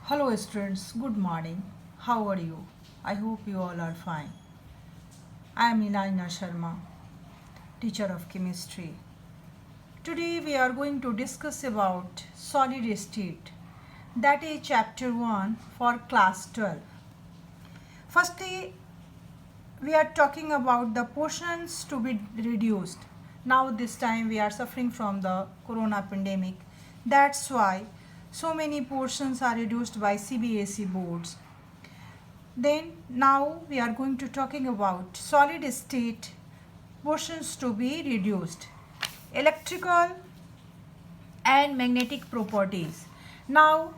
Hello students, good morning. How are you? I hope you all are fine. I am Ilaina Sharma, teacher of chemistry. Today we are going to discuss about solid state, that is chapter 1 for class 12. Firstly, we are talking about the portions to be reduced. Now this time we are suffering from the corona pandemic. That's why so many portions are reduced by CBSE boards. Then now we are going to talking about solid state portions to be reduced. Electrical and magnetic properties. Now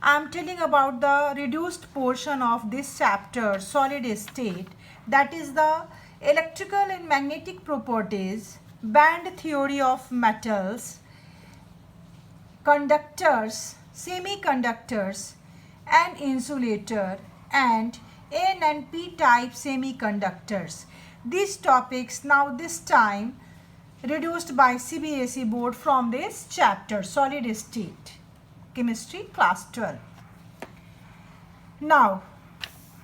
I am telling about the reduced portion of this chapter, solid state, that is the electrical and magnetic properties, band theory of metals, conductors, semiconductors and insulator, and N and P type semiconductors. These topics now this time reduced by CBSE board from this chapter, solid state chemistry class 12. Now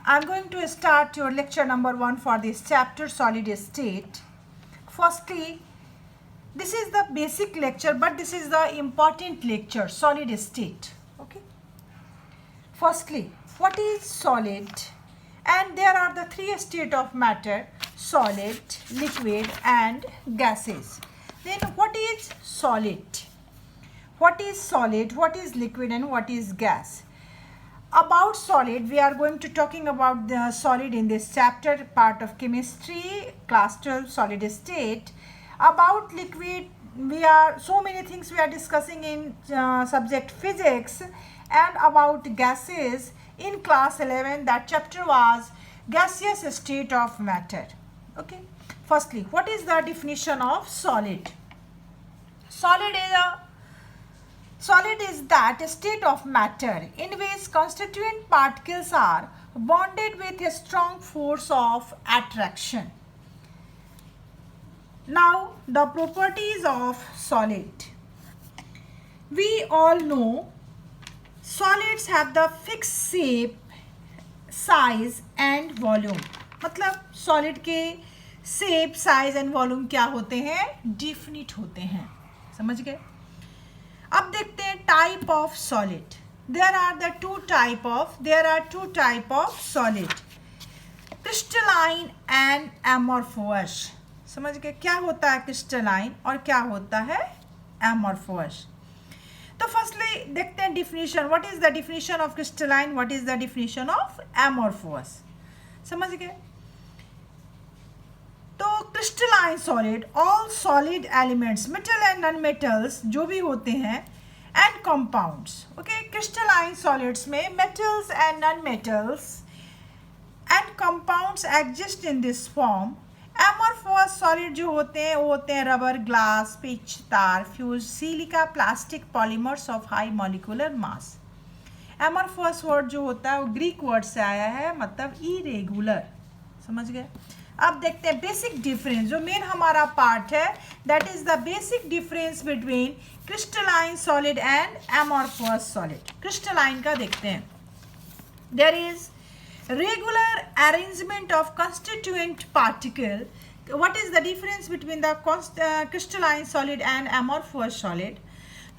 I am going to start your lecture number 1 for this chapter, solid state. Firstly, this is the basic lecture, but this is the important lecture, solid state. Okay. Firstly, what is solid? And there are the three states of matter: solid, liquid and gases. Then what is solid? What is solid, what is liquid and what is gas? About solid, we are going to talking about the solid in this chapter, part of chemistry, class 12, solid state. About liquid, we are so many things we are discussing in subject physics. And about gases in class 11, that chapter was gaseous state of matter. Okay. Firstly, what is the definition of solid? Solid is that state of matter in which constituent particles are bonded with a strong force of attraction. Now, the properties of solid. We all know solids have the fixed shape, size and volume. मतलब solid के shape, size and volume क्या होते हैं? Definite होते हैं. समझ गए? अब देखते हैं type of solid. There are two type of solid, crystalline and amorphous. समझ गए? क्या होता है crystalline और क्या होता है amorphous? तो फर्स्टली देखते हैं definition. What is the definition of crystalline, what is the definition of amorphous? समझ गए? तो crystalline solid, all solid elements, metal and non metals जो भी होते हैं, and compounds. Okay, crystalline solids में metals and non metals and compounds exist in this form. Amorphous solid जो होते हैं वो होते हैं rubber, glass, pitch, tar, fuse, silica, plastic, polymers of high molecular mass. एमोर्फोस word जो होता है वो ग्रीक वर्ड से आया है, मतलब इरेगुलर. समझ गए? अब देखते हैं बेसिक डिफरेंस. जो मेन हमारा पार्ट है, that is the basic difference between crystalline solid and amorphous solid. Crystalline का देखते हैं. There is regular arrangement of constituent particle. What is the difference between the crystalline solid and amorphous solid?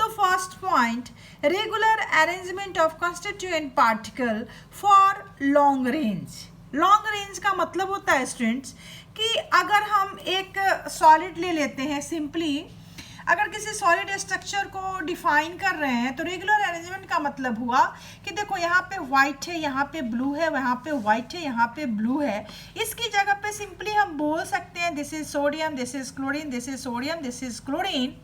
तो first point, regular arrangement of constituent particle for long range. long range का मतलब होता है students कि अगर हम एक solid ले लेते हैं, सिंपली अगर किसी सॉलिड स्ट्रक्चर को डिफाइन कर रहे हैं तो रेगुलर अरेंजमेंट का मतलब हुआ कि देखो यहाँ पे वाइट है, यहाँ पे ब्लू है, वहाँ पे वाइट है, यहाँ पे ब्लू है. इसकी जगह पे सिंपली हम बोल सकते हैं this is sodium, this is chlorine, this is sodium, this is chlorine.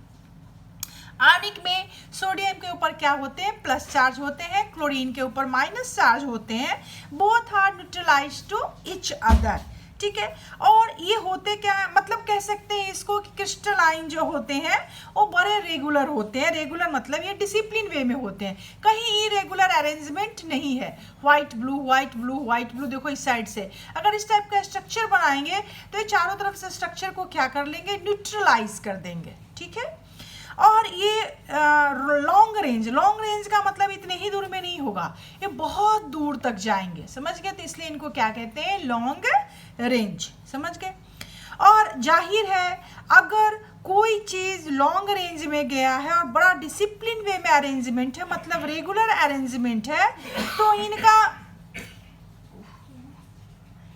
आर्निक में सोडियम के ऊपर क्या होते हैं? प्लस चार्ज होते हैं. क्लोरीन के ऊपर माइनस चार्ज होते हैं. Both are neutralize to each other. ठीक है. और ये होते क्या है, मतलब कह सकते हैं इसको कि क्रिस्टलाइन जो होते हैं वो बड़े रेगुलर होते हैं. रेगुलर मतलब ये डिसिप्लिन वे में होते हैं, कहीं इरेगुलर अरेंजमेंट नहीं है. White blue, white blue, white blue. देखो इस साइड से अगर इस टाइप का स्ट्रक्चर बनाएंगे तो ये चारों तरफ से स्ट्रक्चर को क्या कर लेंगे? न्यूट्रलाइज कर देंगे. ठीक है. और ये लॉन्ग रेंज का मतलब इतने ही दूर में नहीं होगा, ये बहुत दूर तक जाएंगे, समझ गए, तो इसलिए इनको क्या कहते हैं, लॉन्ग रेंज, समझ गए। और जाहिर है अगर कोई चीज़ लॉन्ग रेंज में गया है और बड़ा डिसिप्लिन वे में अरेंजमेंट है, मतलब रेगुलर अरेंजमेंट है, तो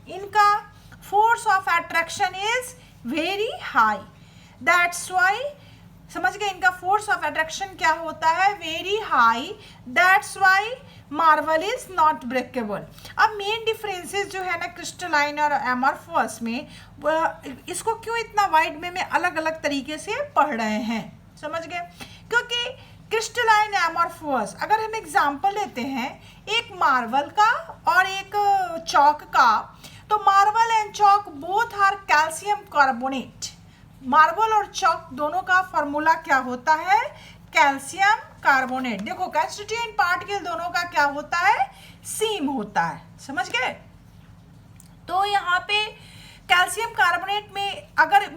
इनका force of attraction is very high, that's why, समझ गए, इनका फोर्स ऑफ अट्रैक्शन क्या होता है, very high, that's why marble is not breakable. अब मेन डिफरेंसेस जो है ना क्रिस्टलाइन और एमॉर्फस में, इसको क्यों इतना वाइड में अलग अलग तरीके से पढ़ रहे हैं, समझ गए, क्योंकि क्रिस्टलाइन एमॉर्फस, अगर हम एग्जांपल लेते हैं एक मार्बल का और एक चौक का, तो marble and chalk both are calcium carbonate, marble और चौक दोनों का फॉर्मूला क्या होता है, कैल्शियम कार्बोनेट। देखो कंस्टिट्यूएंट पार्टिकल दोनों का क्या होता है, सेम होता है, समझ गए। तो यहाँ पे कैल्शियम कार्बोनेट में अगर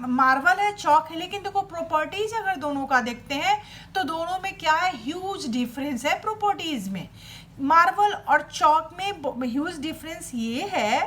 मार्बल है चौक है, लेकिन देखो प्रॉपर्टीज अगर दोनों का देखते हैं तो दोनों में क्या है, ह्यूज डिफरेंस है प्रॉपर्टीज में। मार्बल और चौक में ह्यूज डिफरेंस ये है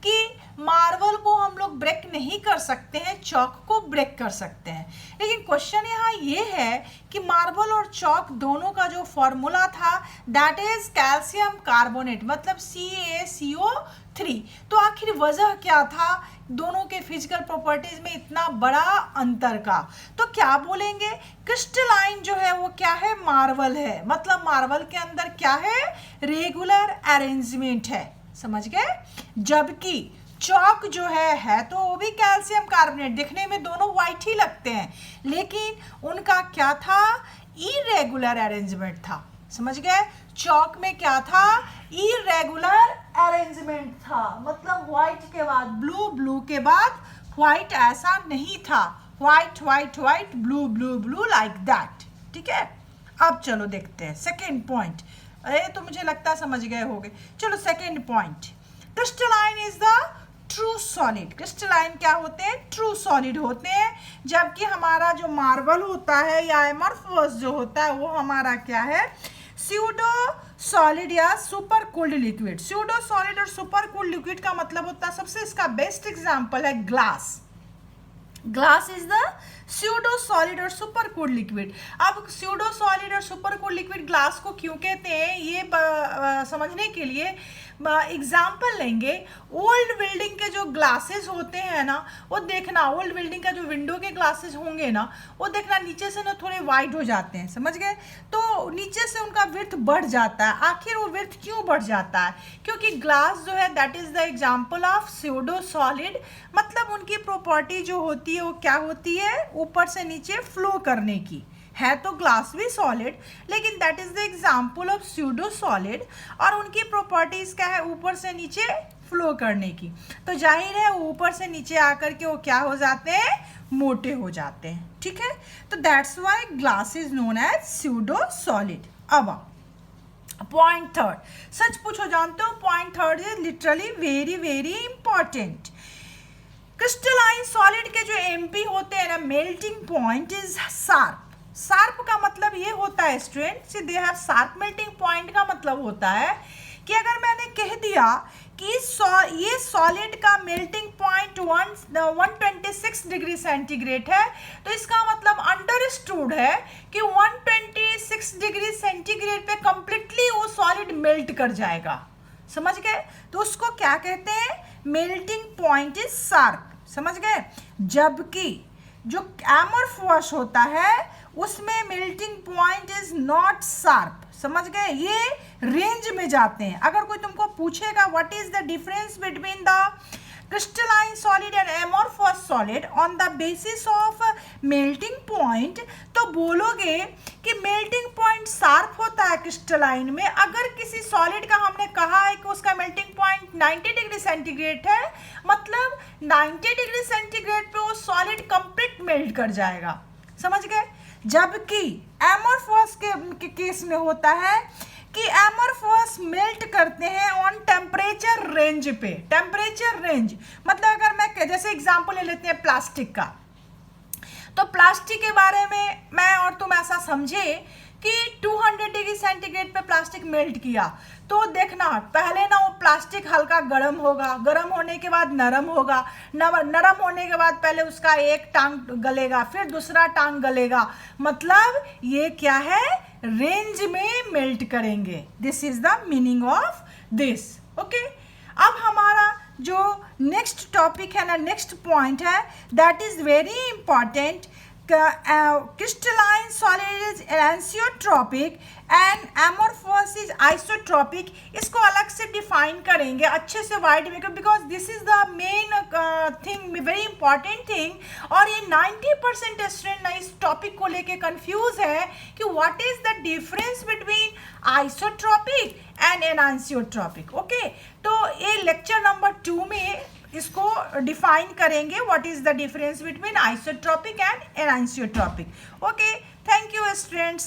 कि मार्बल को हम लोग ब्रेक नहीं कर सकते हैं, चौक को ब्रेक कर सकते हैं। लेकिन क्वेश्चन यहाँ ये है कि मार्बल और चौक दोनों का जो फॉर्मूला था दैट इज कैल्शियम कार्बोनेट, मतलब CaCO3। तो आखिर वजह क्या था दोनों के फिजिकल प्रॉपर्टीज में इतना बड़ा अंतर का, तो क्या बोलेंगे, क्रिस्टलाइन जो है वो क्या है, मार्बल है, मतलब मार्बल के अंदर क्या है, रेगुलर अरेंजमेंट है, समझ गए। जबकि चौक जो है तो वो भी कैल्शियम कार्बोनेट, दिखने में दोनों वाइट ही लगते हैं, लेकिन उनका क्या था, इरेगुलर अरेंजमेंट था, समझ गए। चौक में क्या था, इरेगुलर अरेंजमेंट था, मतलब व्हाइट के बाद ब्लू, ब्लू के बाद व्हाइट, ऐसा नहीं था, white white white, blue blue blue, like that, ठीक है। अब चलो देखते हैं सेकेंड पॉइंट, अरे तो मुझे लगता है समझ गए होंगे। चलो second point, crystalline is the true solid. Crystalline क्या होते हैं, ट्रू सॉलिड होते हैं, जबकि हमारा जो मार्बल होता है या एमॉर्फस जो होता है वो हमारा क्या है, स्यूडो सॉलिड या super cooled liquid. Pseudo solid और सुपर कूल्ड लिक्विड का मतलब होता है, सबसे इसका बेस्ट एग्जांपल है glass. Glass is the pseudo solid और सुपर कूल्ड लिक्विड। अब स्यूडो सॉलिड और सुपर कूल्ड लिक्विड ग्लास को क्यों कहते हैं, ये समझने के लिए एग्जाम्पल लेंगे। ओल्ड बिल्डिंग के जो ग्लासेस होते हैं ना, वो देखना, ओल्ड बिल्डिंग का जो विंडो के ग्लासेस होंगे ना, वो देखना नीचे से ना थोड़े वाइड हो जाते हैं, समझ गए, तो नीचे से उनका विड्थ बढ़ जाता है। आखिर वो विड्थ क्यों बढ़ जाता है, क्योंकि ग्लास जो है that is the example of pseudo solid, मतलब उनकी प्रॉपर्टी जो होती है वो क्या होती है, ऊपर से नीचे फ्लो करने की है। तो ग्लास भी सॉलिड, लेकिन that is the example of pseudo solid, और उनकी प्रॉपर्टीज क्या है, ऊपर से नीचे फ्लो करने की। तो जाहिर है ऊपर से नीचे आकर के वो क्या हो जाते हैं, मोटे हो जाते हैं, ठीक है। तो that's why glass is known as pseudo solid. अब पॉइंट थर्ड, सच पूछो जानते हो, point third is literally very very important. Crystalline solid के जो एमपी होते हैं ना, melting point is sharp. Sharp का मतलब ये होता है student, they have sharp melting point का मतलब होता है कि अगर मैंने कह दिया कि ये सॉलिड का मेल्टिंग पॉइंट 126 डिग्री सेंटीग्रेड है, तो इसका मतलब अंडरस्टूड है कि 126 डिग्री सेंटीग्रेड पे कंप्लीटली वो सॉलिड मेल्ट कर जाएगा, समझ गए। तो उसको क्या कहते हैं, मेल्टिंग पॉइंट इज शार्प, समझ गए। जबकि जो एमॉर्फस होता है उसमें melting point is not sharp, समझ गए, ये रेंज में जाते हैं। अगर कोई तुमको पूछेगा what is the difference between the crystalline solid and amorphous solid on the basis of melting point, तो बोलोगे कि मेल्टिंग पॉइंट शार्प होता है क्रिस्टलाइन में अगर किसी सॉलिड का हमने कहा है कि उसका मेल्टिंग पॉइंट 90 डिग्री सेंटीग्रेड है, मतलब 90 डिग्री सेंटीग्रेड पे वो सॉलिड कंप्लीट मेल्ट कर जाएगा, समझ गए। जबकि एमॉर्फस के केस में होता है कि एमॉर्फस मेल्ट करते हैं ऑन टेम्परेचर रेंज पे। टेम्परेचर रेंज मतलब अगर मैं जैसे एग्जांपल ले लेते हैं प्लास्टिक का, तो प्लास्टिक के बारे में मैं और तुम ऐसा समझे कि 200 डिग्री सेंटीग्रेड पे प्लास्टिक मेल्ट किया, तो देखना पहले ना वो प्लास्टिक हल्का गर्म होगा, गर्म होने के बाद नरम होगा, नरम होने के बाद पहले उसका एक टांग गलेगा, फिर दूसरा टांग गलेगा, मतलब ये क्या है, रेंज में मेल्ट करेंगे। This is the meaning of this. Okay, अब हमारा जो नेक्स्ट टॉपिक है ना, नेक्स्ट पॉइंट है, that is very important. Crystalline solid is anisotropic and amorphous is isotropic. इसको अलग से डिफाइन करेंगे अच्छे से वाइड में, because this is the main thing, very important thing. और ये 90% स्टूडेंट ना इस टॉपिक को लेके कंफ्यूज है कि what is the difference between isotropic and anisotropic. Okay, तो ये लेक्चर नंबर 2 में इसको डिफाइन करेंगे, what is the difference between isotropic and anisotropic. Okay, thank you students.